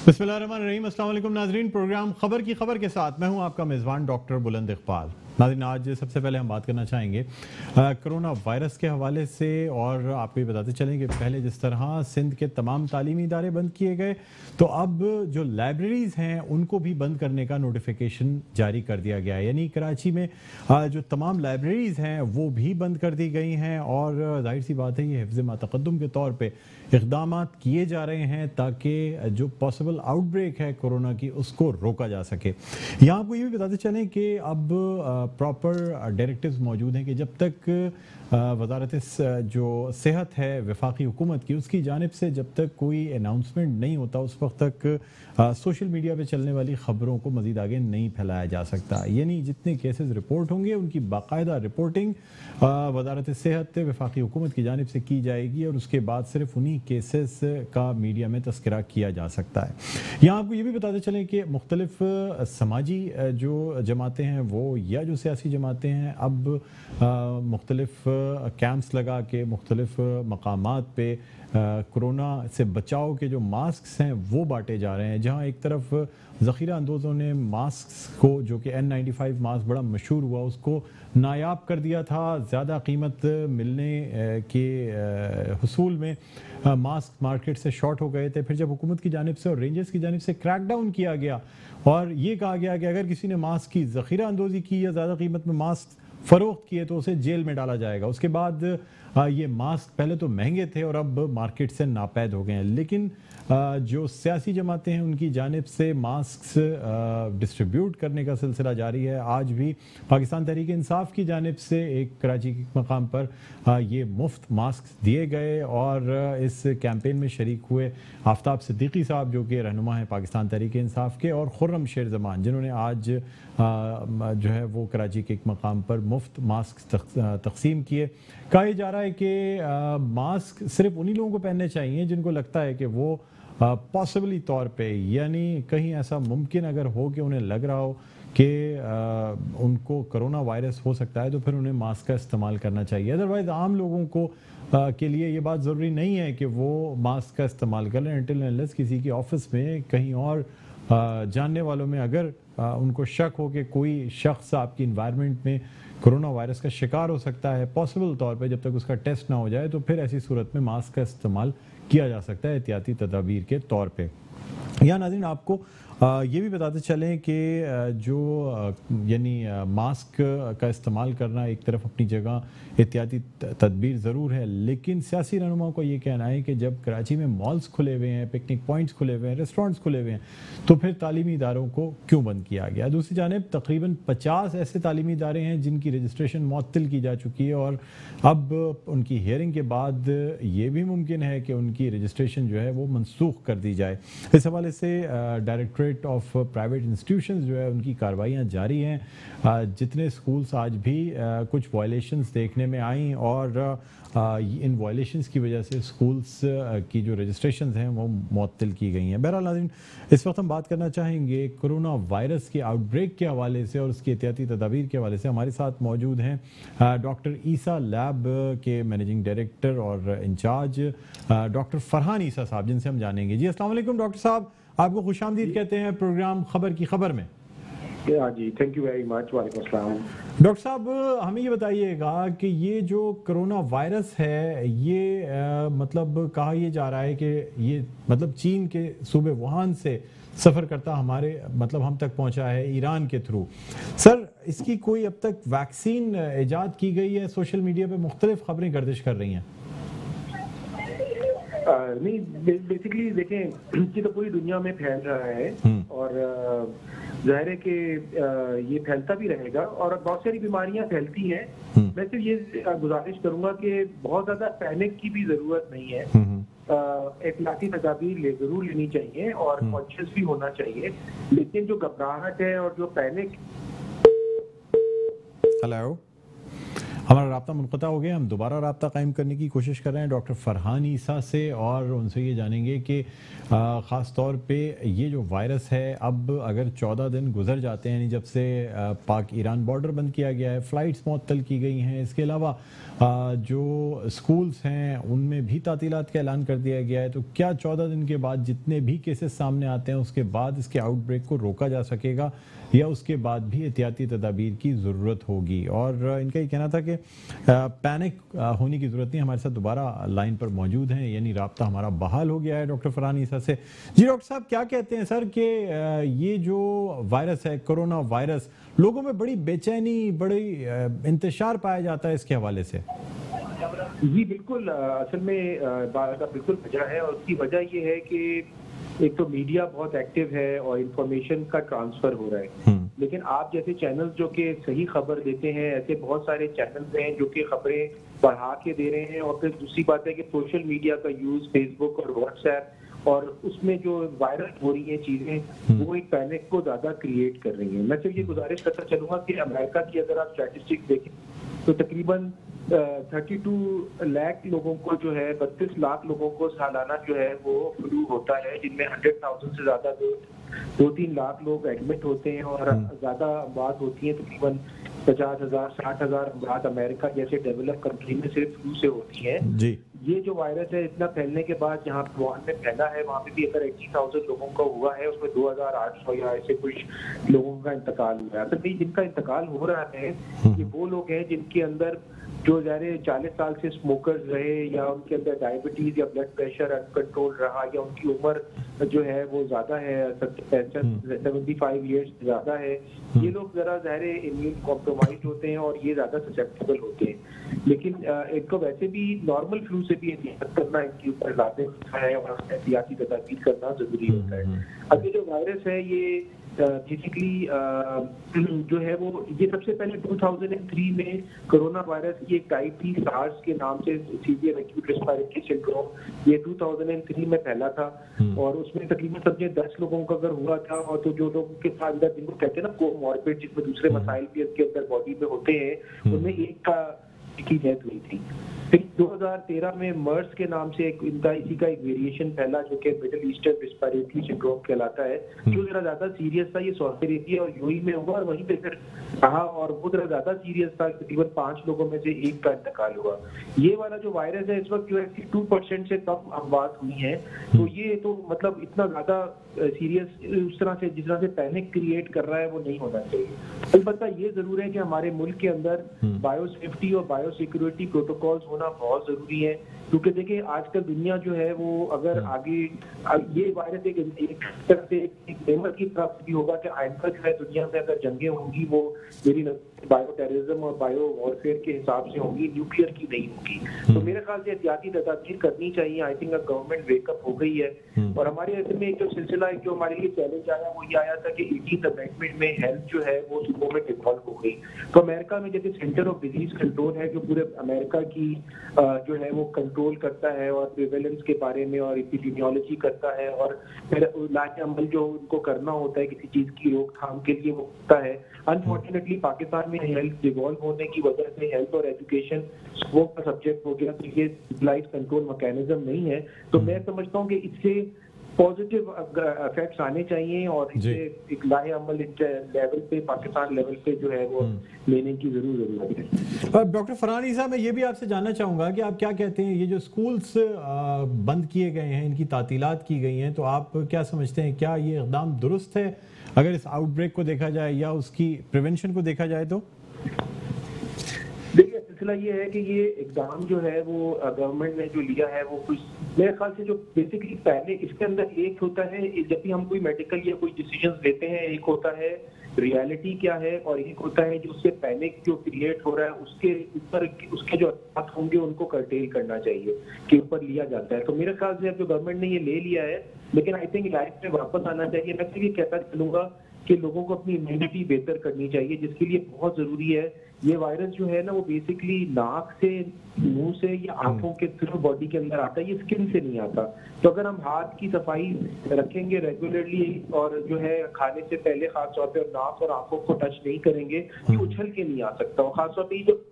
बिस्मिल्लाहिर्रहमानिर्रहीम। अस्सलाम वालेकुम नाजरीन, प्रोग्राम खबर की खबर के साथ मैं हूं आपका मेज़बान डॉक्टर बुलंद इकबाल। नाज़रीन, आज सबसे पहले हम बात करना चाहेंगे कोरोना वायरस के हवाले से, और आपको ये बताते चलें कि पहले जिस तरह सिंध के तमाम तालीमी इदारे बंद किए गए, तो अब जो लाइब्रेरीज़ हैं उनको भी बंद करने का नोटिफिकेशन जारी कर दिया गया है। यानी कराची में जो तमाम लाइब्रेरीज़ हैं वो भी बंद कर दी गई हैं, और जाहिर सी बात है ये हिफ्ज़ मातक़द्दुम के तौर पर इक़दामात किए जा रहे हैं ताकि जो पॉसिबल आउटब्रेक है कोरोना की उसको रोका जा सके। यहाँ आपको ये भी बताते चलें कि अब प्रॉपर डायरेक्टिव्स मौजूद हैं कि जब तक वजारत जो सेहत है वफाकी हुकूमत की, उसकी जानिब से जब तक कोई अनाउंसमेंट नहीं होता उस वक्त तक सोशल मीडिया पे चलने वाली ख़बरों को मज़ीद आगे नहीं फैलाया जा सकता। यानी जितने केसेस रिपोर्ट होंगे उनकी बाकायदा रिपोर्टिंग वजारत सेहत वफाकी हुकूमत की जानिब से की जाएगी, और उसके बाद सिर्फ उन्हीं केसेस का मीडिया में तस्करा किया जा सकता है। यहाँ आपको ये भी बताते चलें कि मुख्तलिफ समाजी जो जमातें हैं वो या जो सियासी जमातें हैं अब मुख्तलिफ कैंप्स लगा के मुख्तलिफ मकामात पे कोरोना से बचाव के जो मास्क हैं वो बांटे जा रहे हैं। जहाँ एक तरफ ज़ख़ीरा अंदोज़ों ने मास्क को, जो कि N95 मास्क बड़ा मशहूर हुआ, उसको नायाब कर दिया था। ज़्यादा कीमत मिलने के हुसूल में मास्क मार्केट से शॉर्ट हो गए थे। फिर जब हुकूमत की जानिब से और रेंजर्स की जानिब से क्रैकडाउन किया गया और ये कहा गया कि अगर किसी ने मास्क की ज़ख़ीरा अंदोज़ी की या ज़्यादा कीमत में मास्क फ़रोख्त किए तो उसे जेल में डाला जाएगा। उसके बाद ये मास्क पहले तो महंगे थे और अब मार्केट से नापैद हो गए हैं। लेकिन जो सियासी जमातें हैं उनकी जानिब से मास्क डिस्ट्रीब्यूट करने का सिलसिला जारी है। आज भी पाकिस्तान तहरीक इंसाफ की जानिब से एक कराची के मकाम पर ये मुफ्त मास्क दिए गए, और इस कैंपेन में शरीक हुए आफ्ताब सिद्दीकी साहब जो कि रहनुमा हैं पाकिस्तान तहरीक इंसाफ के, और खुर्रम शेर ज़मान, जिन्होंने आज जो है वो कराची के एक मकाम पर मुफ्त मास्क तकसीम किए। कहा जा रहा है कि मास्क सिर्फ उन्हीं लोगों को पहनने चाहिए जिनको लगता है कि वो पॉसिबली तौर पे, यानी कहीं ऐसा मुमकिन अगर हो कि उन्हें लग रहा हो कि उनको कोरोना वायरस हो सकता है, तो फिर उन्हें मास्क का इस्तेमाल करना चाहिए। अदरवाइज़ आम लोगों को के लिए ये बात ज़रूरी नहीं है कि वो मास्क का इस्तेमाल करें अनटिल अनलेस किसी की ऑफिस में कहीं और जानने वालों में अगर उनको शक हो कि कोई शख्स आपकी इन्वायरमेंट में कोरोना वायरस का शिकार हो सकता है पॉसिबल तौर पे, जब तक उसका टेस्ट ना हो जाए, तो फिर ऐसी सूरत में मास्क का इस्तेमाल किया जा सकता है एहतियाती तदाबीर के तौर पे। या नाज़रीन, आपको ये भी बताते चलें कि जो यानी मास्क का इस्तेमाल करना एक तरफ अपनी जगह एहतियाती तदबीर ज़रूर है, लेकिन सियासी रहनुमाओं को ये कहना है कि जब कराची में मॉल्स खुले हुए हैं, पिकनिक पॉइंट्स खुले हुए हैं, रेस्टोरेंट्स खुले हुए हैं, तो फिर तालीमी इदारों को क्यों बंद किया गया। दूसरी जानिब तकरीबन 50 ऐसे तालीमी इदारे हैं जिनकी रजिस्ट्रेशन मुअत्तल की जा चुकी है, और अब उनकी हियरिंग के बाद ये भी मुमकिन है कि उनकी रजिस्ट्रेशन जो है वो मनसूख कर दी जाए। इस हवाले से डायरेक्टरेट ऑफ प्राइवेट इंस्टीट्यूशंस जो है उनकी कार्रवाइयाँ जारी हैं। जितने स्कूल्स आज भी कुछ वायलेशंस देखने में आई, और इन वायलेशंस की वजह से स्कूल्स की जो रजिस्ट्रेशंस हैं वो मुअत्तल की गई हैं। बहरहाल नाज़रीन, इस वक्त हम बात करना चाहेंगे कोरोना वायरस के आउटब्रेक के हवाले से और उसकी एहतियाती तदाबीर के हवाले से। हमारे साथ मौजूद हैं डॉक्टर ईसा लैब के मैनेजिंग डायरेक्टर और इंचार्ज डॉक्टर फरहान ईसा साहब, जिनसे हम जानेंगे। जी अस्सलाम वालेकुम डॉक्टर साहब, आपको खुशामदीद कहते हैं प्रोग्राम खबर की खबर में। जी, थैंक यू वेरी मच। वालेकुम अस्सलाम। डॉक्टर साहब, हमें ये बताइएगा कि ये जो कोरोना वायरस है ये मतलब कहा यह जा रहा है कि ये मतलब चीन के सूबे वुहान से सफ़र करता हमारे मतलब हम तक पहुंचा है ईरान के थ्रू। सर, इसकी कोई अब तक वैक्सीन ईजाद की गई है? सोशल मीडिया पे मुख्तलिफ खबरें गर्दिश कर रही हैं। नहीं, बेसिकली देखें कि तो पूरी दुनिया में फैल रहा है, और जाहिर है कि ये फैलता भी रहेगा, और बहुत सारी बीमारियां फैलती हैं। मैं सिर्फ ये गुजारिश करूंगा कि बहुत ज़्यादा पैनिक की भी ज़रूरत नहीं है। एहतियाती तदाबीर ज़रूर लेनी चाहिए और कॉन्शियस भी होना चाहिए, लेकिन जो घबराहट है और जो पैनिक। हेलो हमारा राब्ता मुनक़ता हो गया, हम दोबारा राब्ता कायम करने की कोशिश कर रहे हैं डॉक्टर फरहान ईसा से और उनसे ये जानेंगे कि ख़ास तौर पे ये जो वायरस है, अब अगर 14 दिन गुजर जाते हैं, यानी जब से पाक ईरान बॉर्डर बंद किया गया है, फ़्लाइट्स मुअत्तल की गई हैं, इसके अलावा जो स्कूल्स हैं उनमें भी तातीलात का ऐलान कर दिया गया है, तो क्या 14 दिन के बाद जितने भी केसेस सामने आते हैं उसके बाद इसके आउटब्रेक को रोका जा सकेगा या उसके बाद भी एहतियाती तदाबीर की ज़रूरत होगी? और इनका ये कहना था कि पैनिक होने की ज़रूरत नहीं। हमारे साथ दोबारा लाइन पर मौजूद हैं, यानी राब्ता हमारा बहाल हो गया है डॉक्टर फरहान ईसा से। जी डॉक्टर साहब, क्या कहते हैं सर कि ये जो वायरस है, कोरोना वायरस, लोगों में बड़ी बेचैनी, बड़ी इंतशार पाया जाता है इसके हवाले से? जी बिल्कुल, असल में बात का बिल्कुल वजह है, और उसकी वजह ये है कि एक तो मीडिया बहुत एक्टिव है और इंफॉर्मेशन का ट्रांसफर हो रहा है, लेकिन आप जैसे चैनल जो कि सही खबर देते हैं, ऐसे बहुत सारे चैनल्स हैं जो कि खबरें बढ़ा के दे रहे हैं। और फिर दूसरी बात है कि सोशल मीडिया का यूज, फेसबुक और व्हाट्सएप, और उसमें जो वायरल हो रही हैं चीजें, वो एक पैनिक को ज्यादा क्रिएट कर रही हैं। मैं सिर्फ ये गुजारिश करना चाहूंगा कि अमेरिका की अगर आप स्टैटिस्टिक्स देखें तो तकरीबन 32 लाख लोगों को जो है, 32 लाख लोगों को सालाना जो है वो फ्लू होता है, जिनमें 100,000 से ज्यादा 2-3 लाख लोग एडमिट होते हैं और ज्यादा अमवात होती हैं। तकरीबन 50,000 60,000 अमवात अमेरिका जैसे डेवलप कंट्री में सिर्फ फ्लू से होती है। जी। ये जो वायरस है इतना फैलने के बाद जहाँ वुहान में फैला है, वहाँ पे भी अगर 80,000 लोगों का हुआ है, उसमें 2,800 या ऐसे कुछ लोगों का इंतकाल हुआ है। असल में जिनका इंतकाल हो रहा है ये वो लोग हैं जिनके अंदर जो ज़ाहिर 40 साल से स्मोकर्स रहे, या उनके अंदर डायबिटीज या ब्लड प्रेशर अनकंट्रोल रहा, या उनकी उम्र जो है वो ज्यादा है, 75 ईयर्स ज्यादा है, ये लोग जरा ज़ाहिर इम्यून कॉम्प्रोमाइज होते हैं और ये ज्यादा ससेप्टेबल होते हैं। लेकिन इनको वैसे भी नॉर्मल फ्लू से भी एहतियात करना इनके ऊपर लाजिम है और एहतियाती तदाबीर करना जरूरी होता है। अब ये जो वायरस है ये बेसिकली जो है वो, ये सबसे पहले 2003 में कोरोना वायरस की एक टाइप थी सार्स के नाम से, सीवियर एक्यूट रेस्पिरेटरी सिंड्रोम, ये 2003 में फैला था और उसमें तकरीबन समझे 10 लोगों का अगर हुआ था, और तो जो लोग के साथ अंदर जिनको कहते हैं ना कोमॉर्बिड, जिसमें दूसरे मसाइल भी उनके अंदर बॉडी में होते हैं, उनमें एक की डेथ हुई थी। फिर 2013 में मर्स के नाम से इसी का एक वेरिएशन फैला जो कि मिडिल ईस्टर्न रेस्पिरेटरी सिंड्रोम कहलाता है, जो जरा ज्यादा सीरियस था। ये सऊदी अरेबिया और यूएई में हुआ और वहीं पे फिर रहा, और वो जरा ज्यादा सीरियस था, तकरीबन 5 लोगों में से एक का इंतकाल हुआ। ये वाला जो वायरस है इस वक्त जो है 2% से कम अमवात हुई है, तो ये तो मतलब इतना ज्यादा सीरियस उस तरह से जिस तरह से पैनिक क्रिएट कर रहा है वो नहीं होना चाहिए। अलबत्ता ये जरूर है कि हमारे मुल्क के अंदर बायो सेफ्टी और बायो सिक्योरिटी प्रोटोकॉल्स होना बहुत जरूरी है, क्योंकि देखिए आजकल दुनिया जो है वो अगर आगे ये वायरस एक तरह से एक नेमत की तरफ भी होगा कि आइंदा जो है दुनिया में अगर जंगें होंगी वो मेरी बायो टेररिज्म और बायो वॉरफेयर के हिसाब से होंगी, न्यूक्लियर की नहीं होगी। तो मेरे ख्याल से एहतियाती तदाबीर करनी चाहिए। आई थिंक गवर्नमेंट वेकअप हो गई है, और हमारे ऐसे में एक जो सिलसिला है जो हमारे लिए चैलेंज आया वो ये आया था कि 18th अमेंडमेंट में हेल्थ जो है वो सुबह में इन्वॉल्व हो गई। तो अमेरिका में जैसे सेंटर ऑफ डिजीज कंट्रोल है जो पूरे अमेरिका की जो है वो कंट्रोल करता है और प्रिवेलेंस के बारे में और एपिडेमियोलॉजी करता है, और फिर लाहे अमल जो उनको करना होता है किसी चीज की रोकथाम के लिए वो होता है। अनफॉर्चुनेटली पाकिस्तान में हेल्थ डिवॉल्व होने की वजह से हेल्थ और एजुकेशन वो का सब्जेक्ट हो गया, तो ये सिविलाइज्ड कंट्रोल मैकेनिज्म नहीं है। तो मैं समझता हूँ कि इससे पॉजिटिव इफेक्ट्स आने चाहिए और इसे एक लाहे अमल लेवल पे, पाकिस्तान लेवल पे जो है वो लेने की जरूरत है। डॉक्टर फरहान ईसा, मैं ये भी आपसे जानना चाहूंगा कि आप क्या कहते हैं, ये जो स्कूल्स बंद किए गए हैं, इनकी तातीलात की गई हैं, तो आप क्या समझते हैं, क्या ये इक़दाम दुरुस्त है अगर इस आउटब्रेक को देखा जाए या उसकी प्रिवेंशन को देखा जाए? तो देखिए सिलसिला ये है कि ये इक़दाम जो है वो गवर्नमेंट ने जो लिया है वो कुछ मेरे ख्याल से जो बेसिकली पहले इसके अंदर एक होता है, जब भी हम कोई मेडिकल या कोई डिसीजन लेते हैं, एक होता है रियलिटी क्या है और एक होता है जो उससे पैनिक जो क्रिएट हो रहा है उसके ऊपर उसके जो असर होंगे उनको कर्टेल करना चाहिए के ऊपर लिया जाता है। तो मेरे ख्याल से अब जो गवर्नमेंट ने ये ले लिया है, लेकिन आई थिंक लाइफ में वापस आना चाहिए। मैं ये कहता चलूंगा कि लोगों को अपनी इम्यूनिटी बेहतर करनी चाहिए, जिसके लिए बहुत जरूरी है ये वायरस जो है ना वो बेसिकली नाक से, मुंह से या आंखों के थ्रू बॉडी के अंदर आता है, ये स्किन से नहीं आता। तो अगर हम हाथ की सफाई रखेंगे रेगुलरली और जो है खाने से पहले खासतौर पे नाक और आंखों को टच नहीं करेंगे, ये उछल के नहीं आ सकता। और खासतौर पे जो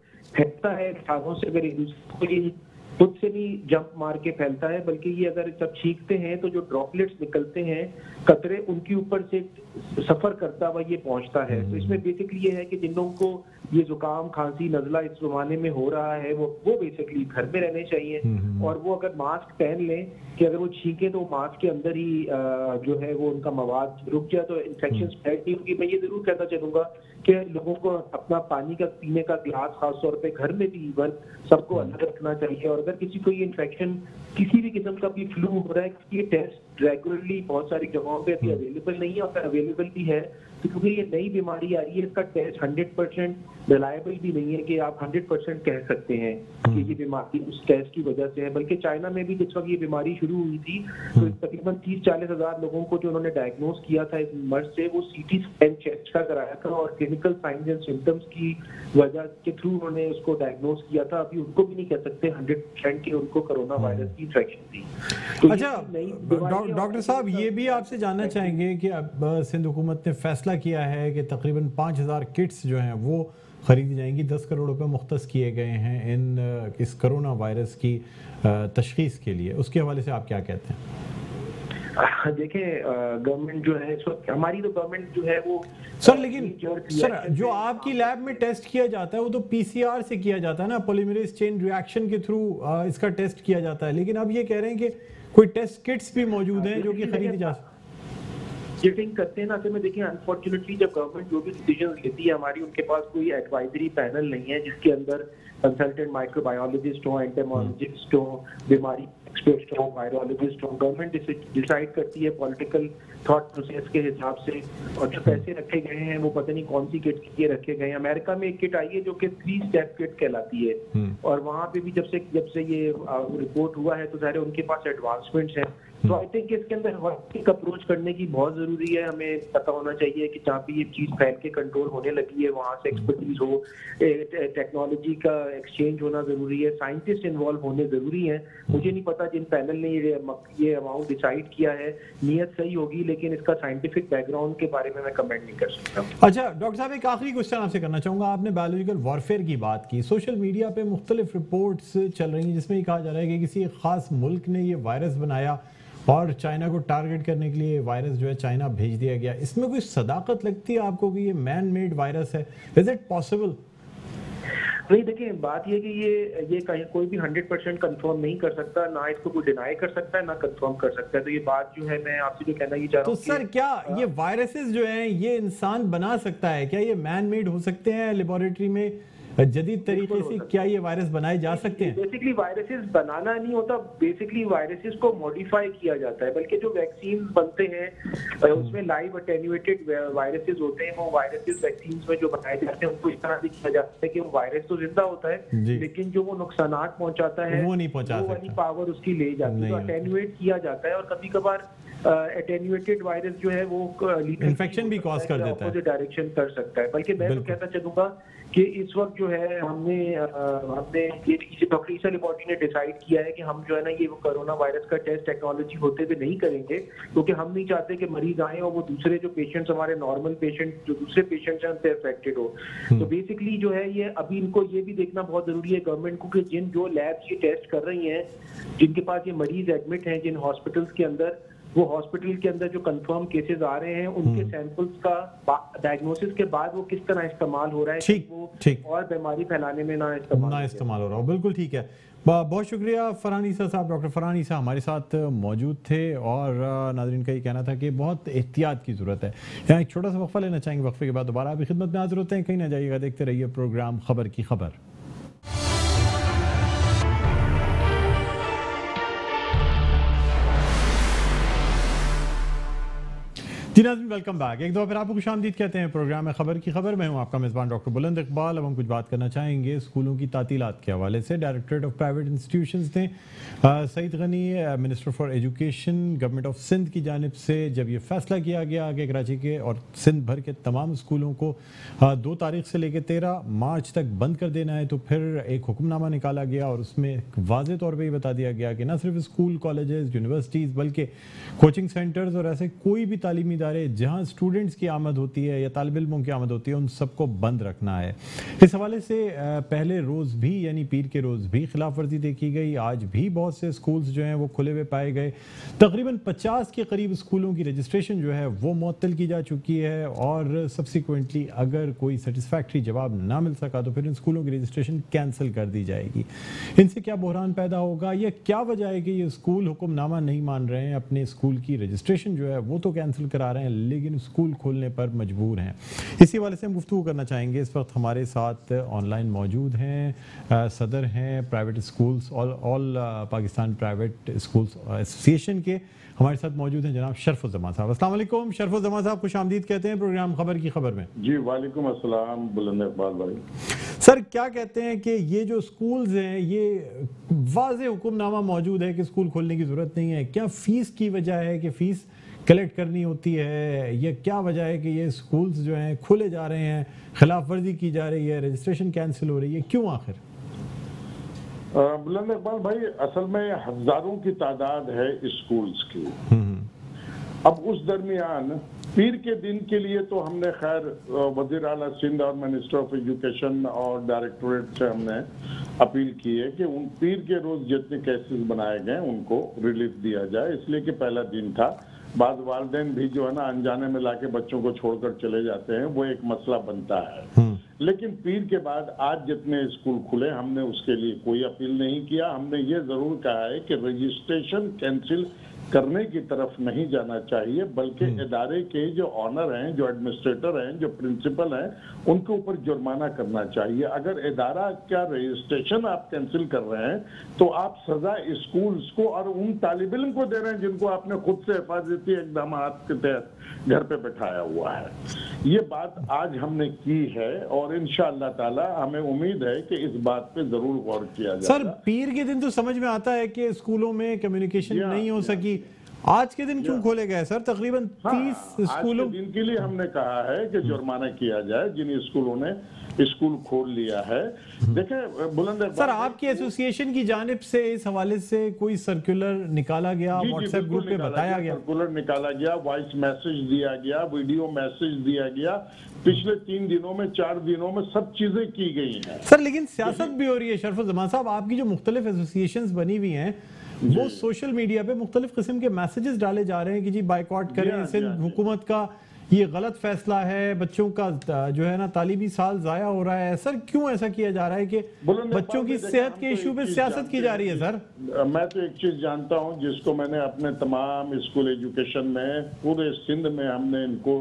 फैलता है खानों से, अगर एक दूसरे को ये खुद से नहीं जंप मार के फैलता है, बल्कि ये अगर जब छींकते हैं तो जो ड्रॉपलेट्स निकलते हैं, कतरे, उनके ऊपर से सफर करता हुआ ये पहुंचता है। तो इसमें बेसिकली ये है कि जिन लोगों को ये जुकाम, खांसी, नजला इस जमाने में हो रहा है, वो बेसिकली घर में रहने चाहिए, और वो अगर मास्क पहन लें कि अगर वो छींके तो मास्क के अंदर ही जो है वो उनका मवाद रुक जाए तो इन्फेक्शन स्प्रेड नहीं होगी। मैं ये जरूर कहना चाहूंगा कि लोगों को अपना पानी का पीने का गिलास खासतौर पे घर में भी इवन सबको अलग रखना चाहिए, और अगर किसी को ये इन्फेक्शन, किसी भी किस्म का भी फ्लू हो रहा है, ये टेस्ट रेगुलरली बहुत सारी जगहों पे अभी अवेलेबल नहीं है, और अवेलेबल भी है तो क्योंकि ये नई बीमारी आ रही है, इसका टेस्ट 100% रिलायबल भी नहीं है कि आप 100% कह सकते हैं कि ये बीमारी उस टेस्ट की वजह से है। बल्कि चाइना में भी जिस वक्त ये बीमारी शुरू हुई थी तो तकरीबन 30-40 हजार लोगों को जो उन्होंने डायग्नोज किया था इस मर्ज से, वो सीटी स्कैन चेस्ट का कराया था और क्लिनिकल साइंस एंड सिम्टम्स की वजह के थ्रू उन्होंने उसको डायग्नोज किया था। अभी उनको भी नहीं कह सकते 100% कि उनको कोरोना वायरस की इन्फेक्शन थी। तो अच्छा डॉक्टर साहब, ये भी आपसे जानना चाहेंगे कि अब सिंध हुकूमत ने फैसला किया है कि तकरीबन 5000 किट्स जो हैं वो खरीदी जाएंगी, 10 करोड़ रुपए मुख्तस किए गए हैं इस कोरोना वायरस की तशखीस के लिए, उसके हवाले से आप क्या कहते हैं? देखें, गवर्नमेंट जो है इस वक्त, हमारी तो गवर्नमेंट जो है वो सर, लेकिन सर जो आपकी लैब में टेस्ट किया जाता है वो तो पीसीआर से किया जाता है ना, पॉलीमरेज चेन रिएक्शन के थ्रू इसका टेस्ट किया जाता है, लेकिन अब ये कह रहे हैं कि कोई टेस्ट किट्स भी मौजूद हैं जो कि खरीदी जा सकती चिटिंग करते हैं ना। तो मैं देखिए, अनफॉर्चुनेटली जब गवर्नमेंट जो भी डिसीजन लेती है, हमारी उनके पास कोई एडवाइजरी पैनल नहीं है जिसके अंदर कंसल्टेंट माइक्रोबायोलॉजिस्ट हो, एंटेमोलॉजिस्ट हो, बीमारी एक्सपर्ट हो, वायरोलॉजिस्ट हो। गवर्नमेंट डिसाइड करती है पॉलिटिकल थॉट प्रोसेस के हिसाब से, और जो पैसे रखे गए हैं वो पता नहीं कौन सी किट के लिए रखे गए हैं। अमेरिका में एक किट आई है जो कि 3 स्टेप किट कहलाती है, और वहाँ पे भी जब से ये रिपोर्ट हुआ है तो सारे उनके पास एडवांसमेंट्स हैं। तो आई थिंक इसके अंदर होलिस्टिक अप्रोच करने की बहुत जरूरी है। हमें पता होना चाहिए कि जहाँ पे ये चीज फैल के कंट्रोल होने लगी है वहाँ से एक्सपर्टीज हो, टेक्नोलॉजी का एक्सचेंज होना जरूरी है, साइंटिस्ट इन्वॉल्व होने जरूरी है। मुझे नहीं पता जिन पैनल ने ये अमाउंट डिसाइड किया है नीयत सही होगी, लेकिन इसका साइंटिफिक बैकग्राउंड के बारे में मैं कमेंट नहीं कर सकता। अच्छा डॉक्टर साहब, एक आखिरी क्वेश्चन आपसे करना चाहूंगा। आपने बायोलॉजिकल वॉरफेयर की बात की, सोशल मीडिया पे मुख्तलिफ रिपोर्ट्स चल रही हैं जिसमें ये कहा जा रहा है कि किसी एक खास मुल्क ने ये वायरस बनाया और चाइना को टारगेट करने के लिए वायरस जो है चाइना भेज दिया गया। इसमें कोई सदाकत लगती है आपको कि ये मैन मेड वायरस है? Is it possible? नहीं, देखिए बात ये कि ये कहीं कोई भी 100% कंफर्म नहीं कर सकता, ना इसको कोई डिनाई कर सकता है ना कंफर्म कर सकता है। तो ये बात जो है मैं आपसे जो कहना ही चाह रहा हूँ। तो सर क्या ये वायरसेस जो हैं ये इंसान बना सकता है? क्या ये मैन मेड हो सकते हैं लेबोरेटरी में जदीद तरीके से? क्या ये वायरस बनाए जा सकते हैं? बेसिकली वायरसेस बनाना नहीं होता, बेसिकली वायरसेस को मॉडिफाई किया जाता है। बल्कि जो वैक्सीन बनते हैं उसमें लाइव अटेन्यूएटेड वायरसेस होते हैं। वो वायरसेस वैक्सीन में जो बनाए जाते हैं उनको इस तरह से किया जाता है कि वो वायरस तो जिंदा होता है लेकिन जो वो नुकसानात पहुंचाता है वो नहीं पहुंचा सकता, वो वाली पावर उसकी ले जाती है, तो अटेन्यूएट किया जाता है। और कभी कभार अटेन्यूएटेड वायरस जो है वो इन्फेक्शन भी कॉज कर देता है, डायरेक्शन कर सकता है। बल्कि मैं तो कहना चाहूंगा कि इस वक्त जो है हमने ये डॉक्टर ईसा लिबॉर्टी ने डिसाइड किया है कि हम जो है ना ये कोरोना वायरस का टेस्ट टेक्नोलॉजी होते हुए नहीं करेंगे, क्योंकि हम नहीं चाहते कि मरीज आए और वो दूसरे जो पेशेंट्स, हमारे नॉर्मल पेशेंट जो दूसरे पेशेंट्स हैं उनसे अफेक्टेड हो। तो बेसिकली जो है ये अभी इनको ये भी देखना बहुत जरूरी है गवर्नमेंट को कि जो लैब्स ये टेस्ट कर रही हैं, जिनके पास ये मरीज एडमिट हैं जिन हॉस्पिटल्स के अंदर, वो हॉस्पिटल के अंदर जो कंफर्म केसेस आ रहे हैं उनके सैंपल्स का डायग्नोसिस के बाद वो किस तरह इस्तेमाल हो रहा है, वो और बीमारी फैलाने में ना इस्तेमाल हो रहा हो। बिल्कुल ठीक है, बहुत शुक्रिया फरहान ईसा साहब। डॉक्टर फरहान ईसा हमारे साथ मौजूद थे और नाज़रीन का ये कहना था कि बहुत एहतियात की ज़रूरत है। यहाँ एक छोटा सा वक्फा लेना चाहेंगे, वक्फे के बाद दोबारा आपकी खिदमत में हाजिर होते हैं। कहीं ना जाइएगा, देखते रहिए प्रोग्राम खबर की खबर। जी नाज़रीन, वेलकम बैक। एक दफ़ा फिर आपको खुशामदीद कहते हैं प्रोग्राम में खबर की खबर। मैं हूं आपका मेज़बान डॉक्टर बुलंद इकबाल। अब हम कुछ बात करना चाहेंगे स्कूलों की तातीलात के हवाले से। डायरेक्टरेट ऑफ प्राइवेट इंस्टीट्यूशंस ने Saeed Ghani, minister for education, government of Sindh की जानिब से जब ये फैसला किया गया कि कराची के और सिंध भर के तमाम स्कूलों को 2 तारीख से लेकर 13 मार्च तक बंद कर देना है, तो फिर एक हुक्मनामा निकाला गया और उसमें वाज़े तौर पर ये बता दिया गया कि न सिर्फ स्कूल, कॉलेजेस, यूनिवर्सिटीज़ बल्कि कोचिंग सेंटर्स और ऐसे कोई भी तालीमी इदारे जहां स्टूडेंट्स की आमद होती है या तालिब इल्मों की आमद होती है उन सबको बंद रखना है। इस हवाले से पहले रोज़ भी यानी पीर के रोज़ भी खिलाफ वर्जी देखी गई। आज भी बहुत से स्कूल्स जो हैं वो खुले हुए पाए गए। तकरीबन 50 के करीब स्कूलों की रजिस्ट्रेशन जो है वो मुअत्तल की जा चुकी है और सब्सिक्वेंटली अगर कोई सेटिस्फैक्ट्री जवाब ना मिल सका तो फिर इन स्कूलों की रजिस्ट्रेशन कैंसिल कर दी जाएगी। इनसे क्या बहरान पैदा होगा, या क्या वजह है कि ये स्कूल हुक्मनामा नहीं मान रहे हैं, अपने स्कूल की रजिस्ट्रेशन जो है वो तो कैंसिल करा रहे हैं लेकिन स्कूल खोलने पर मजबूर हैं। इसी वाले से हम गुफ्तगू करना चाहेंगे। इस वक्त हमारे साथ ऑनलाइन मौजूद हैं सदर हैं private schools all Pakistan private schools association के, हमारे साथ मौजूद हैं जनाब शरफुज़्ज़मान साहब। अस्सलाम वालेकुम शरफुज़्ज़मान साहब, खुश आमदीद कहते हैं प्रोग्राम खबर की खबर में। जी वालेकुम अस्सलाम बुलंद इकबाल भाई। सर क्या कहते हैं कि ये जो स्कूल्स हैं ये वाज़े हुक्मनामा मौजूद है कि स्कूल खोलने की ज़रूरत नहीं है, क्या फ़ीस की वजह है कि फ़ीस कलेक्ट करनी होती है, या क्या वजह है कि ये स्कूल्स जो हैं खुले जा रहे हैं, खिलाफ वर्जी की जा रही है, रजिस्ट्रेशन कैंसिल हो रही है, क्यों आखिर? बुलंद इकबाल भाई, असल में हजारों की तादाद है स्कूल्स की। अब उस दरमियान पीर के दिन के लिए तो हमने खैर वज़ीर आला सिंध और मिनिस्टर ऑफ एजुकेशन और डायरेक्टोरेट से हमने अपील की है कि उन पीर के रोज जितने केसेस बनाए गए उनको रिलीफ दिया जाए, इसलिए कि पहला दिन था। बाद वालिदैन भी जो है ना अनजाने में लाके बच्चों को छोड़कर चले जाते हैं, वो एक मसला बनता है। लेकिन पीर के बाद आज जितने स्कूल खुले हमने उसके लिए कोई अपील नहीं किया। हमने ये जरूर कहा है कि रजिस्ट्रेशन कैंसिल करने की तरफ नहीं जाना चाहिए, बल्कि इदारे के जो ऑनर हैं, जो एडमिनिस्ट्रेटर हैं, जो प्रिंसिपल हैं, उनके ऊपर जुर्माना करना चाहिए। अगर इदारा का रजिस्ट्रेशन आप कैंसिल कर रहे हैं तो आप सजा स्कूल्स को और उन तालिब इल्म को दे रहे हैं जिनको आपने खुद से हिफाजती इक़दाम के तहत घर पे बैठाया हुआ है। ये बात आज हमने की है और इंशाअल्लाह ताला हमें उम्मीद है कि इस बात पे जरूर गौर किया जाएगा। सर पीर के दिन तो समझ में आता है कि स्कूलों में कम्युनिकेशन नहीं हो सकी, आज के दिन क्यों खोले गए सर? तकरीबन 30 स्कूलों दिन के लिए हमने कहा है कि जुर्माना किया जाए जिन स्कूलों ने स्कूल खोल लिया है। देखें बुलंद सर, आपकी एसोसिएशन की जानिब से इस हवाले से कोई सर्कुलर निकाला गया, व्हाट्सएप ग्रुप पे बताया गया? सर्कुलर निकाला गया, वॉइस मैसेज दिया गया, वीडियो मैसेज दिया गया। पिछले 3 दिनों में 4 दिनों में सब चीजें की गई हैं सर। लेकिन सियासत भी हो रही है शरफुज़्ज़मान साहब। आपकी जो मुख्तलिफ एसोसिएशंस बनी हुई हैं वो सोशल मीडिया पे मुख्तलिफ किस्म के मैसेजेस डाले जा रहे हैं कि जी बाइकआउट करें, सिंध हुकूमत का ये गलत फैसला है, बच्चों का जो है ना तालीमी साल जाया हो रहा है। सर क्यों ऐसा किया जा रहा है कि बच्चों की सेहत के इशू पे सियासत की जा रही है? सर मैं तो एक चीज जानता हूं जिसको मैंने अपने तमाम स्कूल एजुकेशन में पूरे सिंध में हमने इनको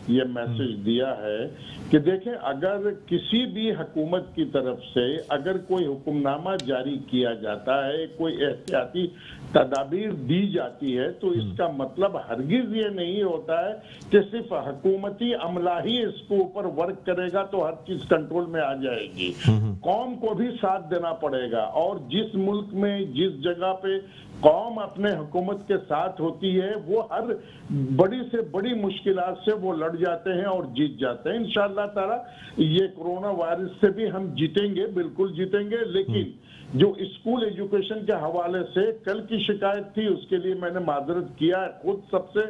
ये मैसेज दिया है कि देखें, अगर किसी भी हुकूमत की तरफ से अगर कोई हुक्मनामा जारी किया जाता है, कोई एहतियाती तदाबीर दी जाती है, तो इसका मतलब हरगिज ये नहीं होता है कि सिर्फ हुकूमती अमला ही इसके ऊपर वर्क करेगा तो हर चीज कंट्रोल में आ जाएगी। कौम को भी साथ देना पड़ेगा और जिस मुल्क में जिस जगह पे कौम अपने हुकूमत के साथ होती है वो हर बड़ी से बड़ी मुश्किलात से वो लड़ जाते हैं और जीत जाते हैं। इंशाअल्लाह ताला ये कोरोना वायरस से भी हम जीतेंगे, बिल्कुल जीतेंगे। लेकिन जो स्कूल एजुकेशन के हवाले से कल की शिकायत थी उसके लिए मैंने माजरत किया है खुद सबसे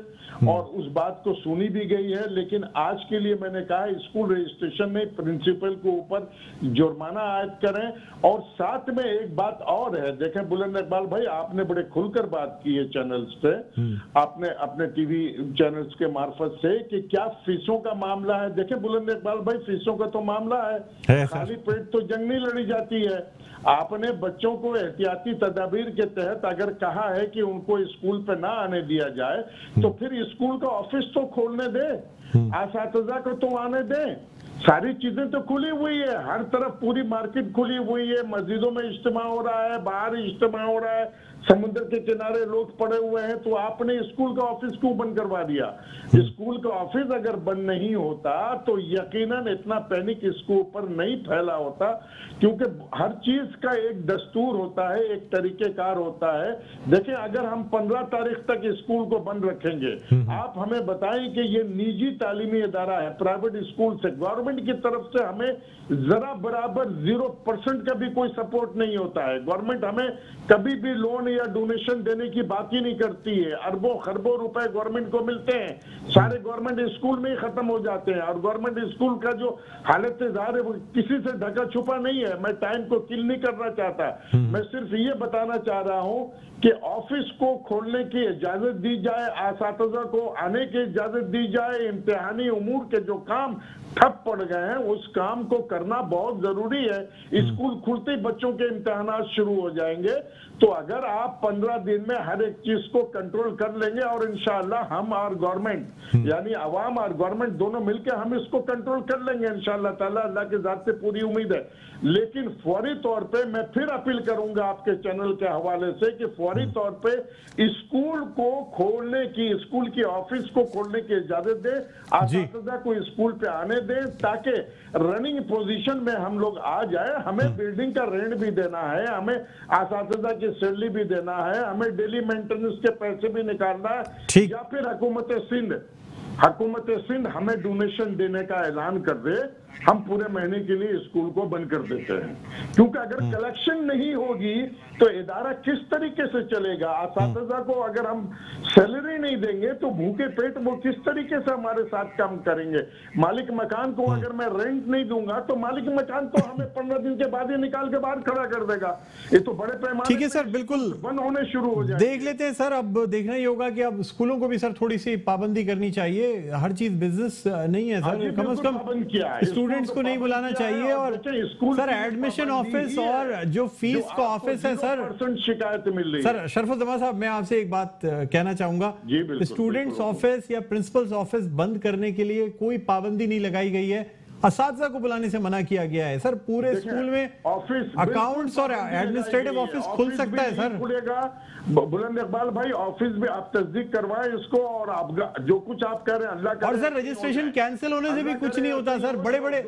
और उस बात को सुनी भी गई है। लेकिन आज के लिए मैंने कहा स्कूल रजिस्ट्रेशन में प्रिंसिपल के ऊपर जुर्माना आयद करें। और साथ में एक बात और है, देखें बुलंद इकबाल भाई, आपने बड़े खुलकर बात की है चैनल्स पे, आपने अपने टीवी चैनल्स के मार्फत से कि क्या फीसों का मामला है। देखें बुलंद इकबाल भाई, फीसों का तो मामला है, खाली पेट तो जंग नहीं लड़ी जाती है। आपने बच्चों को एहतियाती तदाबीर के तहत अगर कहा है कि उनको स्कूल पे ना आने दिया जाए तो फिर स्कूल का ऑफिस तो खोलने दे, असातिज़ा को तो आने दे। सारी चीजें तो खुली हुई है, हर तरफ पूरी मार्केट खुली हुई है, मस्जिदों में इज्तिमा हो रहा है, बाहर इज्तिमा हो रहा है, समुद्र के किनारे लोग पड़े हुए हैं, तो आपने स्कूल का ऑफिस क्यों बंद करवा दिया? स्कूल का ऑफिस अगर बंद नहीं होता तो यकीनन इतना पैनिक इसके ऊपर नहीं फैला होता, क्योंकि हर चीज का एक दस्तूर होता है, एक तरीकेकार होता है। देखिए, अगर हम 15 तारीख तक स्कूल को बंद रखेंगे, आप हमें बताएं कि ये निजी तालीमी इदारा है, प्राइवेट स्कूल से गवर्नमेंट की तरफ से हमें जरा बराबर 0% का भी कोई सपोर्ट नहीं होता है। गवर्नमेंट हमें कभी भी लोन या डोनेशन देने की बात ही नहीं करती है। अरबों खरबों रुपए गवर्नमेंट को मिलते हैं, सारे गवर्नमेंट स्कूल में ही खत्म हो जाते हैं। और गवर्नमेंट स्कूल का जो हालत से ज़ाहिर है वो किसी से ढका छुपा नहीं है। मैं टाइम को किल नहीं करना चाहता, मैं सिर्फ ये बताना चाह रहा हूँ कि ऑफिस को खोलने की इजाजत दी जाए, असातिज़ा को आने की इजाजत दी जाए, इम्तिहानी उमूर के जो काम ठप पड़ गए हैं उस काम को करना बहुत जरूरी है। स्कूल खुलते ही बच्चों के इम्तिहानात शुरू हो जाएंगे, तो अगर आप 15 दिन में हर एक चीज को कंट्रोल कर लेंगे और इंशाअल्लाह हम और गवर्नमेंट यानी अवाम और गवर्नमेंट दोनों मिलकर हम इसको कंट्रोल कर लेंगे इंशाअल्लाह ताला, अल्लाह के जात से पूरी उम्मीद है। लेकिन फौरी तौर पे मैं फिर अपील करूंगा आपके चैनल के हवाले से कि फौरी तौर पे स्कूल को खोलने की, स्कूल की ऑफिस को खोलने की इजाजत दे, असातिज़ा को स्कूल पे आने दें ताकि रनिंग पोजीशन में हम लोग आ जाए। हमें बिल्डिंग का रेंट भी देना है, हमें असातिज़ा की सैलरी भी देना है, हमें डेली मेंटेनेंस के पैसे भी निकालना है, या फिर हुकूमत सिंध हमें डोनेशन देने का ऐलान कर दे, हम पूरे महीने के लिए स्कूल को बंद कर देते हैं। क्योंकि अगर कलेक्शन नहीं होगी तो इदारा किस तरीके से चलेगा? असातिज़ा को अगर हम सैलरी नहीं देंगे तो भूखे पेट वो किस तरीके से हमारे साथ काम करेंगे? मालिक मकान को अगर मैं रेंट नहीं दूंगा तो मालिक मकान तो हमें 15 दिन के बाद ही निकाल के बाहर खड़ा कर देगा। ये तो बड़े पैमाने ठीक है सर, बिल्कुल बंद होने शुरू हो जाए। देख लेते हैं सर, अब देखना ही होगा कि अब स्कूलों को भी सर थोड़ी सी पाबंदी करनी चाहिए। हर चीज बिजनेस नहीं है सर, कम से कम स्टूडेंट्स को नहीं बुलाना चाहिए। और सर एडमिशन ऑफिस और जो फीस का ऑफिस है सर, शिकायत मिल रही है। सर शरफुल साहब, मैं आपसे एक बात कहना चाहूंगा, स्टूडेंट्स ऑफिस या प्रिंसिपल्स ऑफिस बंद करने के लिए कोई पाबंदी नहीं लगाई गई है, असातिज़ा को बुलाने से मना किया गया है। सर पूरे स्कूल में ऑफिस अकाउंट्स और एडमिनिस्ट्रेटिव ऑफिस खुल सकता है सर। खुलेगा बुलंद इकबाल भाई, ऑफिस भी आप तस्दीक करवाएं इसको, और आप जो कुछ आप कह रहे हैं अल्लाह का। और सर रजिस्ट्रेशन कैंसिल होने से भी कुछ नहीं होता सर। बड़े बड़े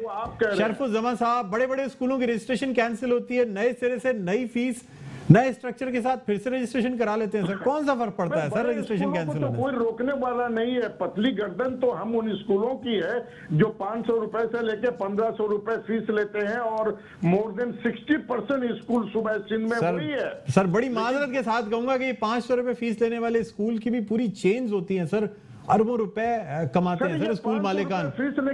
शरफुल साहब, बड़े बड़े स्कूलों की रजिस्ट्रेशन कैंसिल होती है, नए सिरे से नई फीस नए स्ट्रक्चर के साथ फिर से रजिस्ट्रेशन करा लेते हैं सर। कौन सा फर्क पड़ता है सर रजिस्ट्रेशन कैंसिल होने से? कोई रोकने वाला नहीं है। पतली गर्दन तो हम उन स्कूलों की है जो 500 रुपए से लेके 1500 रुपए फीस लेते हैं, और मोर देन 60% स्कूल सुबह सिंध में वही है। सर बड़ी माजरत के साथ कहूंगा कि 500 रुपए फीस लेने वाले स्कूल की भी पूरी चेन्स होती है सर, अरबों रुपए कमाते हैं सर स्कूल मालिकान।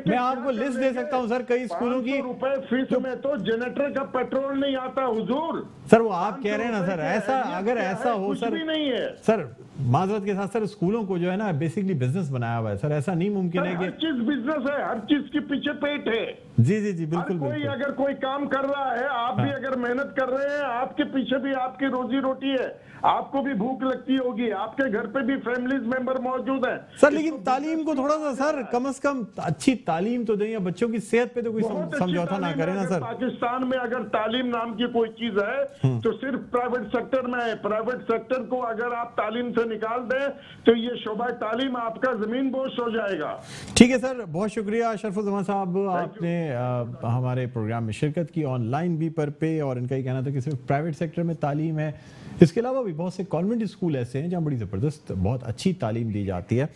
मैं आपको लिस्ट दे सकता हूं सर कई स्कूलों की। रुपए फीस में तो जनरेटर का पेट्रोल नहीं आता हुजूर। सर वो आप कह रहे हैं ना सर, ऐसा अगर ऐसा हो सर, नहीं है सर, माजरत के साथ सर स्कूलों को जो है ना बेसिकली बिजनेस बनाया हुआ है सर। ऐसा नहीं मुमकिन है कि हर चीज बिजनेस है, हर चीज के पीछे पेट है। जी जी जी बिल्कुल। कोई अगर कोई काम कर रहा है, आप भी अगर मेहनत कर रहे हैं, आपके पीछे भी आपकी रोजी रोटी है, आपको भी भूख लगती होगी, आपके घर पे भी फैमिलीज मेंबर मौजूद है सर। लेकिन तालीम को थोड़ा सा सर कम से कम अच्छी तालीम तो दें, या बच्चों की सेहत पे तो कोई समझौता ना करें ना सर। पाकिस्तान में अगर तालीम नाम की कोई चीज है तो सिर्फ प्राइवेट सेक्टर में है। प्राइवेट सेक्टर को अगर आप तालीम से निकाल दें तो ये शोबा तालीम आपका जमीन बोश हो जाएगा। ठीक है सर, बहुत शुक्रिया शरफुल साहब, आपने हमारे प्रोग्राम में शिरकत की ऑनलाइन भी पे, और इनका ही कहना था कि सिर्फ प्राइवेट सेक्टर में तालीम है, इसके अलावा भी बहुत से कॉन्वेंट स्कूल ऐसे हैं जहाँ बड़ी ज़बरदस्त बहुत अच्छी तालीम दी जाती है।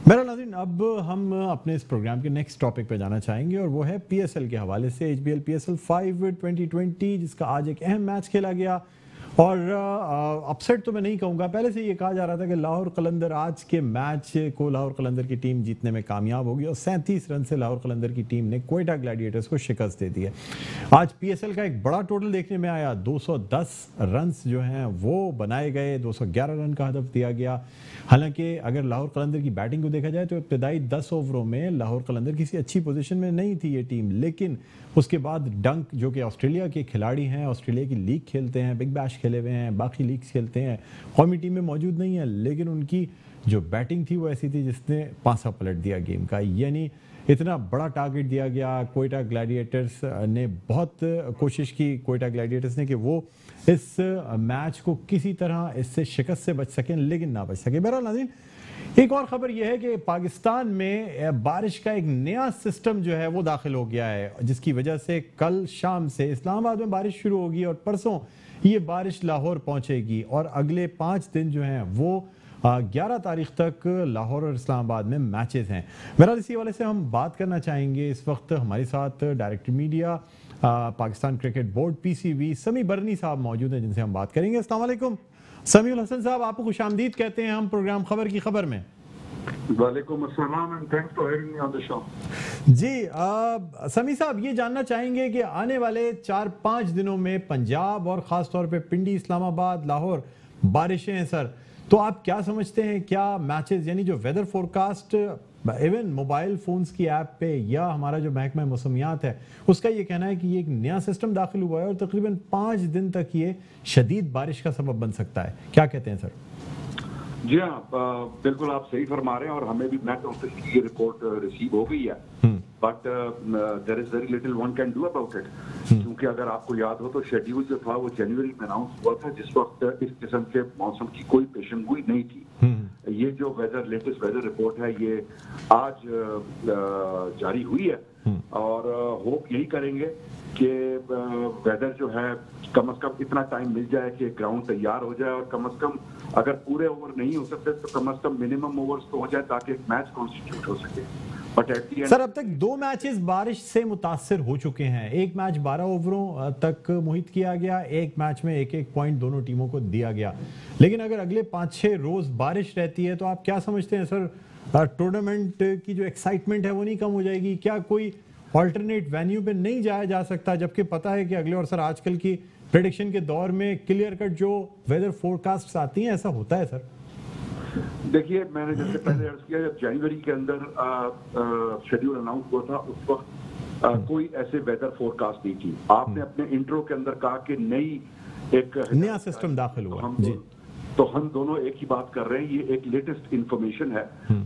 मेरा नाज़रीन, अब हम अपने इस प्रोग्राम के नेक्स्ट टॉपिक पे जाना चाहेंगे, और वो है PSL के हवाले से। HBL PSL 5 2020 जिसका आज एक अहम मैच खेला गया, और अपसेट तो मैं नहीं कहूँगा, पहले से ये कहा जा रहा था कि लाहौर कलंदर आज के मैच को लाहौर कलंदर की टीम जीतने में कामयाब होगी, और 37 रन से लाहौर कलंदर की टीम ने क्वेटा ग्लैडिएटर्स को शिकस्त दे दी है। आज PSL का एक बड़ा टोटल देखने में आया, 210 रन्स जो हैं वो बनाए गए, 211 रन का हदफ दिया गया। हालांकि अगर लाहौर कलंदर की बैटिंग को देखा जाए तो इब्तदाई 10 ओवरों में लाहौर कलंदर किसी अच्छी पोजीशन में नहीं थी ये टीम, लेकिन उसके बाद डंक जो कि ऑस्ट्रेलिया के खिलाड़ी हैं, ऑस्ट्रेलिया की लीग खेलते हैं, बिग बैश खेले हुए हैं, बाकी लीग्स खेलते हैं, कौमी टीम में मौजूद नहीं है, लेकिन उनकी जो बैटिंग थी वो ऐसी थी जिसने पासा पलट दिया गेम का। यानी इतना बड़ा टारगेट दिया गया क्वेटा ग्लैडिएटर्स ने, बहुत कोशिश की क्वेटा ग्लैडिएटर्स ने कि वो इस मैच को किसी तरह इससे शिकस्त से बच सकें, लेकिन ना बच सके। बहरहाल नाज़रीन, एक और खबर यह है कि पाकिस्तान में बारिश का एक नया सिस्टम जो है वो दाखिल हो गया है, जिसकी वजह से कल शाम से इस्लामाबाद में बारिश शुरू होगी, और परसों ये बारिश लाहौर पहुंचेगी, और अगले 5 दिन जो हैं वो 11 तारीख तक लाहौर और इस्लामाबाद में मैचेस हैं। बहरहाल इसी वाले से हम बात करना चाहेंगे। इस वक्त हमारे साथ director media Pakistan cricket board PCB समी बरनी साहब मौजूद हैं, जिनसे हम बात करेंगे। अस्सलाम वालेकुम समीउल हसन साहब, आपको खुशामदीद कहते हैं हम प्रोग्राम खबर की खबर में। वालेकुम अस्सलाम and thanks for having me on the show. जी समी साहब, ये जानना चाहेंगे कि आने वाले 4-5 दिनों में पंजाब और ख़ास तौर पे पिंडी, इस्लामाबाद, लाहौर बारिशें हैं सर, तो आप क्या समझते हैं, क्या मैचेस यानी जो weather forecast even mobile phones की ऐप पे या हमारा जो महकमा मौसमियात है उसका ये कहना है कि ये एक नया सिस्टम दाखिल हुआ है और तकरीबन 5 दिन तक ये शदीद बारिश का सबब बन सकता है, क्या कहते हैं सर? जी हाँ, बिल्कुल आप सही फरमा रहे हैं और हमें भी मैट ऑफिस की ये रिपोर्ट रिसीव हो गई है, but there is very little one can do about it, क्योंकि अगर आपको याद हो तो शेड्यूल जो था वो जनवरी में अनाउंस हुआ था, जिस वक्त इस किस्म के मौसम की कोई पेशन गोई नहीं थी। ये जो लेटेस्ट वेदर रिपोर्ट है ये आज जारी हुई है और होप यही करेंगे कि वेदर जो है कम से कम इतना टाइम मिल जाए कि ग्राउंड तैयार हो जाए और कम से कम अगर पूरे ओवर नहीं हो सकते तो कम से कम मिनिमम ओवर्स तो हो जाए ताकि एक मैच कॉन्स्टिट्यूट हो सके। But at the end sir, अब तक 2 मैचेस बारिश से मुतासर हो चुके हैं। एक मैच 12 ओवरों तक मुहित किया गया, एक मैच में 1-1 पॉइंट दोनों टीमों को दिया गया, लेकिन अगर अगले 5-6 रोज बारिश रहती है तो आप क्या समझते हैं सर, टूर्नामेंट की जो एक्साइटमेंट है वो नहीं कम हो जाएगी? क्या कोई ऑल्टरनेट वेन्यू पे नहीं जाया जा सकता, जबकि पता है कि अगले, और सर आजकल की प्रेडिक्शन के दौर में क्लियर कट जो वेदर फोरकास्ट आती हैं ऐसा होता है सर? देखिए, मैंने जैसे पहले अर्ज किया, जब जनवरी के अंदर शेड्यूल अनाउंस हुआ था उस वक्त कोई ऐसे वेदर फोरकास्ट नहीं थी। आपने अपने इंट्रो के अंदर कहा कि नया सिस्टम दाखिल हुआ जी, तो हम दोनों एक ही बात कर रहे हैं, ये एक लेटेस्ट इंफॉर्मेशन है।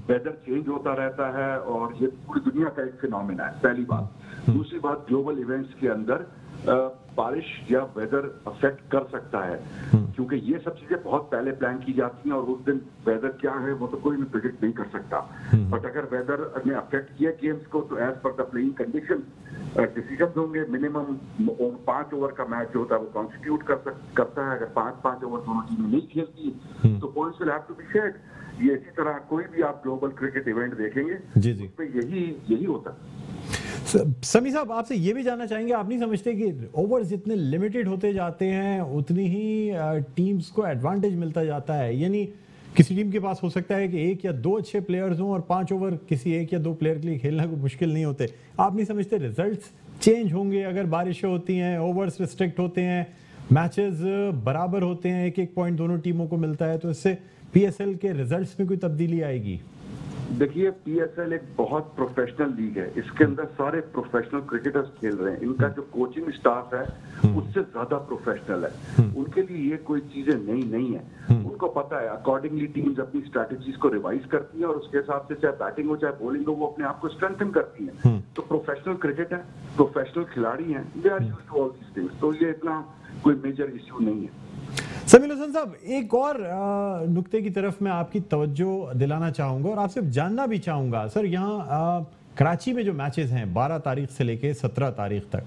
वेदर चेंज होता रहता है और ये पूरी दुनिया का एक फिनोमेना है, पहली बात। दूसरी बात, ग्लोबल इवेंट्स के अंदर बारिश या वेदर अफेक्ट कर सकता है, क्योंकि ये सब चीजें बहुत पहले प्लान की जाती हैं और उस दिन वेदर क्या है वो तो कोई भी प्रेडिक्ट नहीं कर सकता। बट अगर वेदर ने अफेक्ट किया गेम्स को तो as per the playing condition decision होंगे। मिनिमम 5 ओवर का मैच जो होता है वो कॉन्स्टिट्यूट करता है। अगर 5-5 ओवर दोनों टीमें नहीं खेलती तो points will have to be shared. ये इसी तरह कोई भी आप ग्लोबल क्रिकेट इवेंट देखेंगे जी जी, तो यही होता है। समी साहब, आपसे ये भी जानना चाहेंगे, आप नहीं समझते कि ओवर्स जितने लिमिटेड होते जाते हैं उतनी ही टीम्स को एडवांटेज मिलता जाता है? यानी किसी टीम के पास हो सकता है कि 1 या 2 अच्छे प्लेयर्स हों और 5 ओवर किसी 1 या 2 प्लेयर के लिए खेलना कोई मुश्किल नहीं होते। आप नहीं समझते रिजल्ट्स चेंज होंगे अगर बारिशें होती हैं, ओवर्स रिस्ट्रिक्ट होते हैं, मैचेस बराबर होते हैं, 1-1 पॉइंट दोनों टीमों को मिलता है, तो इससे पीएसएल के रिजल्ट्स में कोई तब्दीली आएगी? देखिए, पीएसएल एक बहुत प्रोफेशनल लीग है, इसके अंदर सारे प्रोफेशनल क्रिकेटर्स खेल रहे हैं। इनका जो कोचिंग स्टाफ है उससे ज्यादा प्रोफेशनल है। उनके लिए ये कोई चीजें नहीं है। उनको पता है, अकॉर्डिंगली टीम्स अपनी स्ट्रेटजीज को रिवाइज करती है और उसके हिसाब से चाहे बैटिंग हो चाहे बॉलिंग हो वो अपने आप को स्ट्रेंथन करती है। तो प्रोफेशनल क्रिकेट है, प्रोफेशनल खिलाड़ी हैं, they are used to all these things, तो ये इतना कोई मेजर इश्यू नहीं है। समीउल हसन साहब, एक और नुक्ते की तरफ मैं आपकी तवज्जो दिलाना चाहूँगा और आपसे जानना भी चाहूँगा सर, यहाँ कराची में जो मैचेस हैं 12 तारीख से लेके 17 तारीख तक,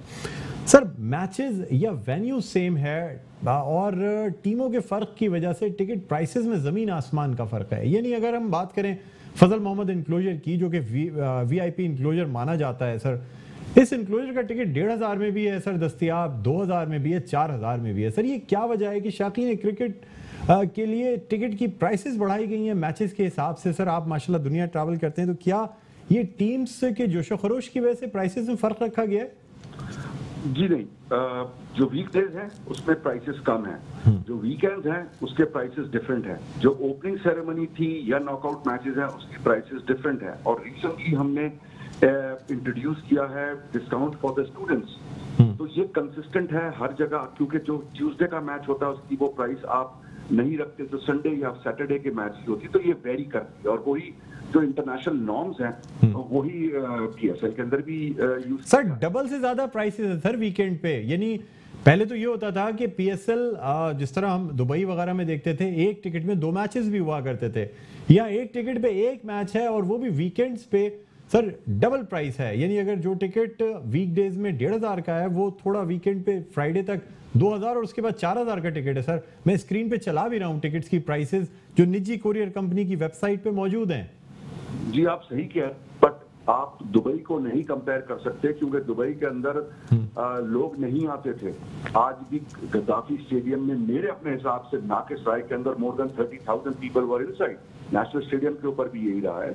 सर मैचेस या वेन्यू सेम है और टीमों के फ़र्क की वजह से टिकट प्राइसेस में ज़मीन आसमान का फ़र्क है? यानी अगर हम बात करें फजल मोहम्मद इंक्लोजर की, जो कि वीआईपी इंक्लोजर माना जाता है सर, इस इंक्लोजर का टिकट 1500 में भी है सर दस्तियाब, 2000 में भी है, 4000 में भी है। सर ये क्या वजह है कि शाकीन क्रिकेट के लिए टिकट की प्राइसेस बढ़ाई गई हैं मैचेस के हिसाब से? सर आप माशाल्लाह दुनिया ट्रैवल करते हैं, तो क्या ये टीम्स के जोशो खरोश की वजह से प्राइसेस में फर्क रखा गया है? जी नहीं, जो वीकडेज हैं उसमें प्राइसेस कम हैं, जो वीकेंड्स हैं उसके प्राइसेस डिफरेंट हैं, जो ओपनिंग सेरेमनी थी या नॉकआउट मैचेस हैं उसकी प्राइसेस डिफरेंट हैं। और रिसेंटली हमने इंट्रोड्यूस किया है डिस्काउंट फॉर द स्टूडेंट्स, तो ये कंसिस्टेंट है हर जगह, क्योंकि जो ट्यूसडे का मैच होता है उसकी वो प्राइस आप नहीं रखते तो संडे या सैटरडे के मैच की होती, तो ये वेरी करती है। और वही जो इंटरनेशनल नॉर्म्स हैं वही पीएसएल के अंदर भी यूज। सर डबल से ज्यादा प्राइसेस है सर वीकेंड पे, यानी पहले तो ये होता था कि पीएसएल जिस तरह हम दुबई वगैरह में देखते थे, एक टिकट में 2 मैचेस भी हुआ करते थे, या एक टिकट पे 1 मैच है और वो भी वीकेंड्स पे सर डबल प्राइस है। यानी अगर जो टिकट वीकडेज में 1500 का है वो थोड़ा वीकेंड पे फ्राइडे तक 2000 और उसके बाद 4000 का टिकट है। सर मैं स्क्रीन पे चला भी रहा हूँ टिकट्स की प्राइसेस जो निजी कोरियर कंपनी की वेबसाइट पे मौजूद हैं। जी आप सही कह, बट आप दुबई को नहीं कंपेयर कर सकते, क्योंकि दुबई के अंदर लोग नहीं आते थे। आज भी गद्दाफी स्टेडियम में मेरे अपने हिसाब से नाकिस राय के अंदर more than 30,000 people were inside. National stadium के ऊपर भी यही रहा है।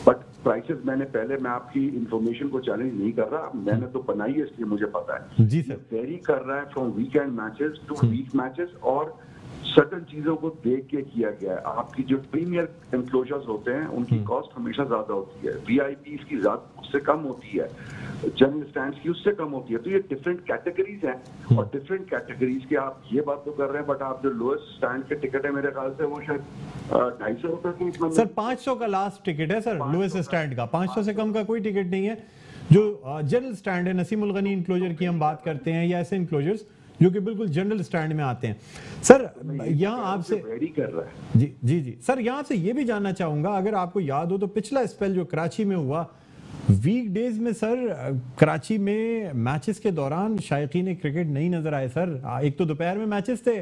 बट प्राइसेस मैं आपकी इंफॉर्मेशन को चैलेंज नहीं कर रहा, मैंने तो बनाई है इसलिए मुझे पता है। जी सर, वेरी कर रहा है from weekend matches to week matches, और सर्टन चीजों को देख के किया गया है। आपकी जो प्रीमियर एनक्लोजर्स होते हैं उनकी कॉस्ट हमेशा ज्यादा होती है, वीआईपी की उससे कम होती है, जनरल स्टैंड की उससे कम होती है। तो ये डिफरेंट कैटेगरीज हैं, और डिफरेंट कैटेगरीज के आप ये बात तो कर रहे हैं, बट आप जो लोएस्ट स्टैंड के टिकट है मेरे ख्याल से वो शायद 250 रुपए की। सर 500 का लास्ट टिकट है सर, लोएस्ट स्टैंड का 500 से कम का कोई टिकट नहीं है। जो जनरल स्टैंड है, नसीमुल गनी इंक्लोजर की हम बात करते हैं, या ऐसे इंक्लोजर्स जो कि बिल्कुल जनरल स्टैंड में आते हैं। सर यहाँ आपसे वेरी कर रहा है। जी जी जी सर, यहाँ आपसे ये भी जानना चाहूंगा, अगर आपको याद हो तो पिछला स्पेल जो कराची में हुआ वीकडेज में सर, कराची में मैचेस के दौरान शायकीन क्रिकेट नहीं नजर आए सर। एक तो दोपहर में मैचेस थे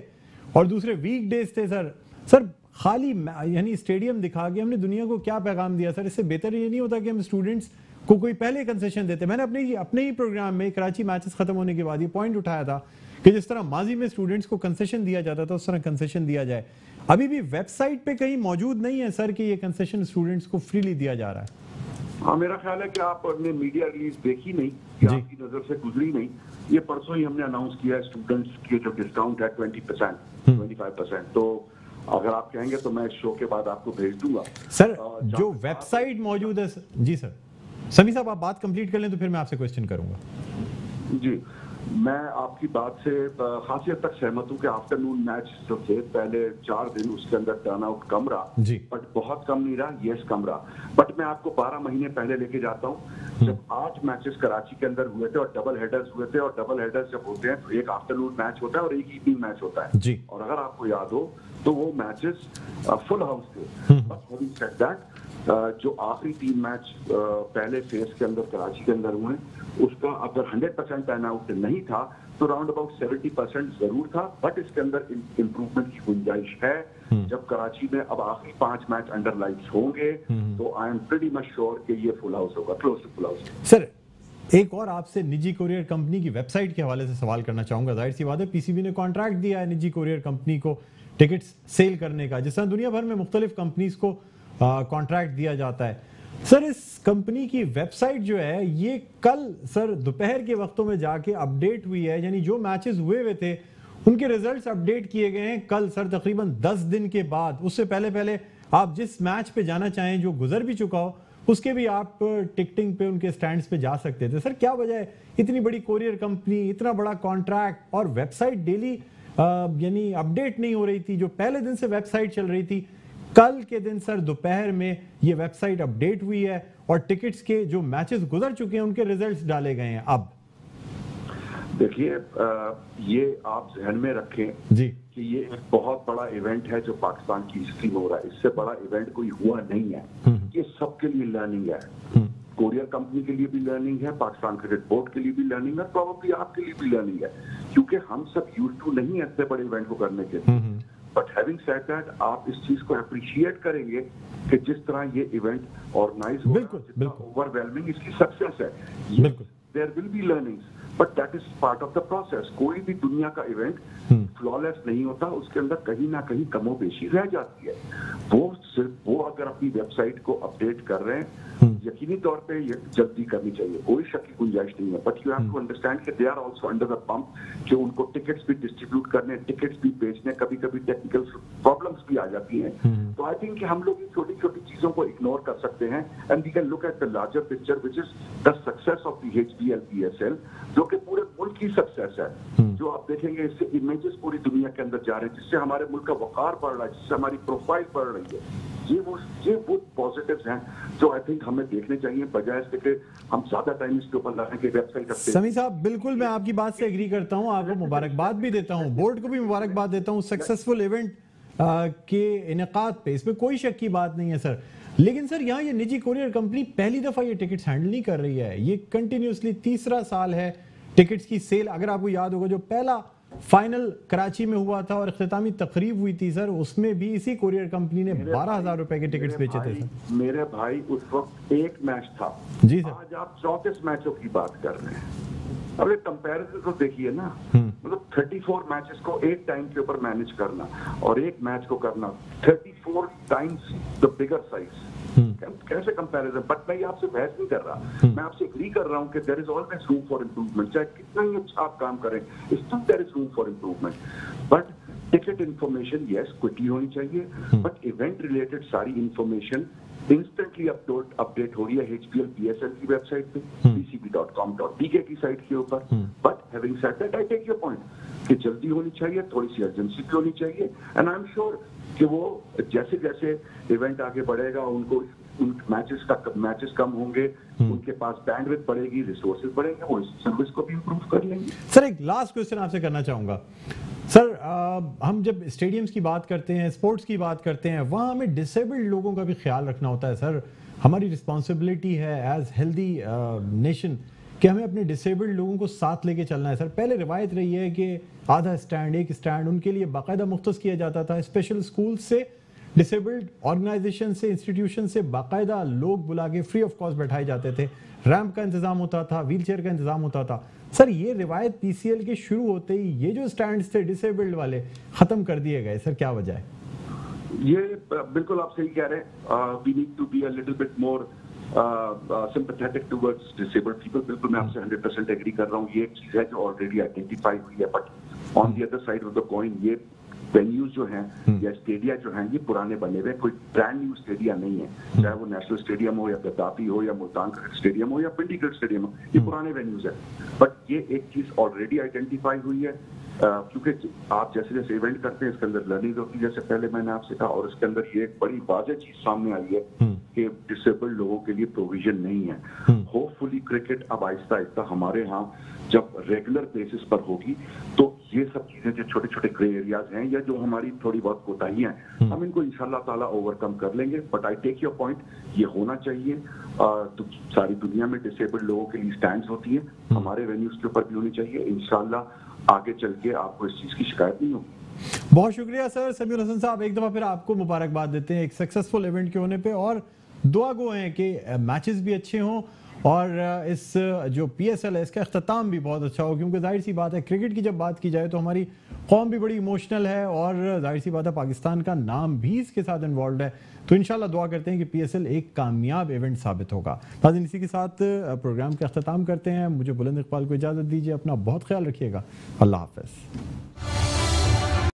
और दूसरे वीकडेज थे सर। सर खाली यानी स्टेडियम दिखा के हमने दुनिया को क्या पैगाम दिया सर? इससे बेहतर ये नहीं होता कि हम स्टूडेंट्स को कोई पहले कंसेशन देते? मैंने अपने ही प्रोग्राम में कराची मैचेस खत्म होने के बाद ये पॉइंट उठाया था कि जिस तरह माजी में स्टूडेंट्स को कंसेशन दिया जाता था उस तरह कंसेशन दिया जाए। अभी भी वेबसाइट पे कहीं मौजूद नहीं है सर कि ये कंसेशन स्टूडेंट्स को फ्रीली दिया जा रहा है। हाँ, मेरा ख्याल है कि आपने मीडिया रिलीज देखी नहीं, कि आपकी नजर से गुजरी नहीं। ये परसों ही हमने अनाउंस किया है स्टूडेंट्स के जो डिस्काउंट है 20%, 25%। तो अगर आप कहेंगे तो मैं इस शो के बाद आपको भेज दूंगा सर। जो वेबसाइट मौजूद है जी सर, समी साहब आप बात कंप्लीट कर लें तो फिर मैं आपसे क्वेश्चन करूंगा। जी, मैं आपकी बात से खासी हद तक सहमत हूँ कि आफ्टरनून मैच जो थे पहले 4 दिन उसके अंदर टर्नआउट कम रहा, बट बहुत कम नहीं रहा, यस कम रहा। बट मैं आपको 12 महीने पहले लेके जाता हूँ जब 8 मैचेस कराची के अंदर हुए थे और डबल हेडर्स हुए थे। और डबल हेडर्स जब होते हैं तो एक आफ्टरनून मैच होता है और एक इवनिंग मैच होता है जी। और अगर आपको याद हो तो वो मैचेस फुल हाउस थे। बट हैविंग सेड दैट, जो आखिरी 3 मैच पहले फेज के अंदर कराची के अंदर हुए उसका अगर 100% टर्नआउट नहीं था तो राउंड अबाउट 70% जरूर था। बट इसके अंदर इम्प्रूवमेंट की गुंजाइश है। जब कराची में अब आखिरी 5 मैच अंडर लाइट्स होंगे तो I am pretty much sure कि ये फुल हाउस होगा, close to full house. Sir एक और आपसे निजी कोरियर कंपनी की वेबसाइट के हवाले से सवाल करना चाहूंगा। जाहिर सी बात है पीसीबी ने कॉन्ट्रैक्ट दिया है निजी कोरियर कंपनी को टिकट्स सेल करने का, जिस तरह दुनिया भर में मुख्तलिफ कंपनीज को कॉन्ट्रैक्ट दिया जाता है। सर इस कंपनी की वेबसाइट जो है ये कल सर दोपहर के वक्तों में जाके अपडेट हुई है, यानी जो मैचेस हुए थे उनके रिजल्ट्स अपडेट किए गए हैं कल सर तकरीबन 10 दिन के बाद। उससे पहले आप जिस मैच पे जाना चाहें जो गुजर भी चुका हो उसके भी आप टिकटिंग पे उनके स्टैंड्स पे जा सकते थे। सर क्या वजह है इतनी बड़ी कोरियर कंपनी, इतना बड़ा कॉन्ट्रैक्ट और वेबसाइट डेली यानी अपडेट नहीं हो रही थी? जो पहले दिन से वेबसाइट चल रही थी कल के दिन सर दोपहर में ये वेबसाइट अपडेट हुई है और टिकट्स के जो मैचेस गुजर चुके हैं उनके रिजल्ट्स डाले गए हैं। अब देखिए, ये आप जहन में रखें जी कि ये एक बहुत बड़ा इवेंट है जो पाकिस्तान की हिस्ट्री में हो रहा है। इससे बड़ा इवेंट कोई हुआ नहीं है। ये सबके लिए लर्निंग है, कोरियर कंपनी के लिए भी लर्निंग है, पाकिस्तान क्रिकेट बोर्ड के लिए भी लर्निंग है, प्रोबेबली आपके लिए भी लर्निंग है, क्योंकि हम सब यूज्ड टू नहीं है इतने बड़े इवेंट को करने के लिए। बट हैविंग सेड दैट, आप इस चीज को अप्रिशिएट करेंगे कि जिस तरह ये इवेंट ऑर्गेनाइज हो रहा है, ओवरवेलमिंग इसकी सक्सेस है। There will be learnings, but that is part of the process. कोई भी दुनिया का इवेंट फ्लॉलेस नहीं होता, उसके अंदर कहीं ना कहीं कमोबेशी रह जाती है। वो अगर अपनी वेबसाइट को अपडेट कर रहे हैं, यकीनी तौर पे ये जल्दी करनी चाहिए, कोई शक की गुंजाइश नहीं है। But you have to understand कि they are also under the pump कि उनको टिकट्स भी डिस्ट्रीब्यूट करने, टिकट्स भी बेचने, कभी कभी टेक्निकल प्रॉब्लम्स भी आ जाती हैं। तो आई थिंक कि हम लोग इन छोटी छोटी चीजों को इग्नोर कर सकते हैं and we can look at the larger picture which is the success of the HBL PSL, जो कि पूरे मुल्क की सक्सेस है। जो आप देखेंगे इससे इमेजेस पूरी दुनिया के अंदर जा रहे हैं, जिससे हमारे मुल्क का वकार बढ़ रहा है, जिससे हमारी प्रोफाइल बढ़ रही है। ये वो पॉजिटिव्स हैं जो आई थिंक हमें देखने चाहिए, बजाय इसके कि हम ज्यादा टाइम इसके ऊपर लगाएं कि वेबसाइट। समी साहब बिल्कुल मैं आपकी बात से एग्री करता हूं, आपको मुबारकबाद भी देता हूं, बोर्ड को भी मुबारकबाद देता हूं सक्सेसफुल इवेंट के इनेकाद पे, इसमें कोई शक की बात नहीं है सर। लेकिन सर यहाँ ये निजी कोरियर कंपनी पहली दफा ये टिकट्स हैंडल नहीं कर रही है, ये कंटिन्यूसली 3रा साल है टिकट्स की सेल। अगर आपको याद होगा जो पहला फाइनल कराची में हुआ था और इख्तितामी तकरीब हुई थी सर, उसमें भी इसी कोरियर कंपनी ने 12,000 रुपए के टिकट्स बेचे थे सर। मेरे भाई उस वक्त एक मैच था जी सर। आज आप 34 मैचों की बात कर रहे हैं। अब एक कंपैरिजन तो देखिए ना, मतलब 34 मैचेस को एक टाइम के ऊपर मैनेज करना और एक मैच को करना 34 टाइम्स द बिगर साइज, कैसे कंपैरिजन। बट मैं आपसे बहस नहीं कर रहा, मैं आपसे एग्री कर रहा हूं कि there is always room for improvement. चाहे कितना ही अच्छा आप काम करें, still there is room for improvement. But ticket information yes quickly होनी चाहिए, बट इवेंट रिलेटेड सारी इन्फॉर्मेशन इंस्टेंटली अपडेट हो रही है HPL PSL की वेबसाइट पे, bcb.com.tk की साइट के ऊपर। But having said that I take your point कि जल्दी होनी चाहिए, थोड़ी सी अर्जेंसी भी होनी चाहिए, एंड आई एम श्योर कि वो जैसे जैसे इवेंट आगे बढ़ेगा उनको मैचेस कम होंगे, उनके पास बैंडविड्थ बढ़ेगी, रिसोर्सेज बढ़ेंगे, वो इस सर्विस को भी इंप्रूव कर लेंगे। सर एक लास्ट क्वेश्चन आपसे करना चाहूंगा सर, हम जब स्टेडियम्स की बात करते हैं, स्पोर्ट्स की बात करते हैं, वहाँ हमें डिसेबल्ड लोगों का भी ख्याल रखना होता है सर। हमारी रिस्पॉन्सिबिलिटी है एज हेल्दी नेशन कि हमें अपने डिसेबल्ड लोगों को साथ लेके चलना है सर। पहले रिवायत रही है कि आधा स्टैंड एक स्टैंड उनके लिए बाकायदा मुख्तस किया जाता था। स्पेशल स्कूल से, डिसेबल्ड ऑर्गेनाइजेशन से, इंस्टीट्यूशन से बाकायदा लोग बुला के फ्री ऑफ कॉस्ट बैठाए जाते थे, रैंप का इंतजाम होता था, व्हील चेयर का इंतजाम होता था। सर ये रिवायत PCL के शुरू होते ही ये जो स्टैंड्स थे डिसेबल्ड वाले खत्म कर दिए गए सर, क्या वजह है? ये बिल्कुल आप सही कह रहे हैं। We need to be a little bit more sympathetic towards disabled people। बिल्कुल मैं आपसे 100% एग्री कर रहा हूँ। ये एक चीज है जो ऑलरेडी आइडेंटिफाई हुई है, but on the other side of the coin ये वेन्यूज जो हैं या स्टेडिया जो हैं ये पुराने बने हुए, कोई ब्रांड न्यू स्टेडिया नहीं है। चाहे वो नेशनल स्टेडियम हो या गद्दाफी हो या मुल्तान क्रिकेट स्टेडियम हो या पिंडी क्रिकेट स्टेडियम हो, ये पुराने वेन्यूज है। बट ये एक चीज ऑलरेडी आइडेंटिफाई हुई है, क्योंकि आप जैसे जैसे इवेंट करते हैं इसके अंदर लर्निंग होती है, जैसे पहले मैंने आपसे कहा, और इसके अंदर ये एक बड़ी वाज़ेह चीज सामने आई है कि डिसेबल्ड लोगों के लिए प्रोविजन नहीं है। होपफुली क्रिकेट अब आहिस्ता आहिस्ता हमारे यहाँ जब रेगुलर बेसिस पर होगी तो ये सब चीजें जो छोटे छोटे ग्रे एरियाज हैं या जो हमारी थोड़ी बहुत कोताहियां हैं, हम इनको इंशाल्लाह ताला ओवरकम कर लेंगे। But I take your point, ये होना चाहिए। तो सारी दुनिया में डिसेबल्ड लोगों के लिए स्टैंड्स होती है, हमारे वेन्यूज के ऊपर भी होनी चाहिए। इंशाल्लाह आगे चल के आपको इस चीज की शिकायत नहीं होगी। बहुत शुक्रिया सर। समीर हसन साहब, एक दफा फिर आपको मुबारकबाद देते हैं एक सक्सेसफुल इवेंट के होने पे, और दुआ गो हैं कि मैचेस भी अच्छे हों और इस जो PSL है इसका अख्ताम भी बहुत अच्छा हो, क्योंकि जाहिर सी बात है क्रिकेट की जब बात की जाए तो हमारी कौम भी बड़ी इमोशनल है और जाहिर सी बात है पाकिस्तान का नाम भी इसके साथ इन्वॉल्व है। तो इंशाल्लाह दुआ करते हैं कि PSL एक कामयाब इवेंट साबित होगा। नाज़रीन, इसी के साथ प्रोग्राम का अख्ताम करते हैं। मुझे बुलंद इकबाल को इजाज़त दीजिए, अपना बहुत ख्याल रखिएगा। अल्लाह हाफ़िज़।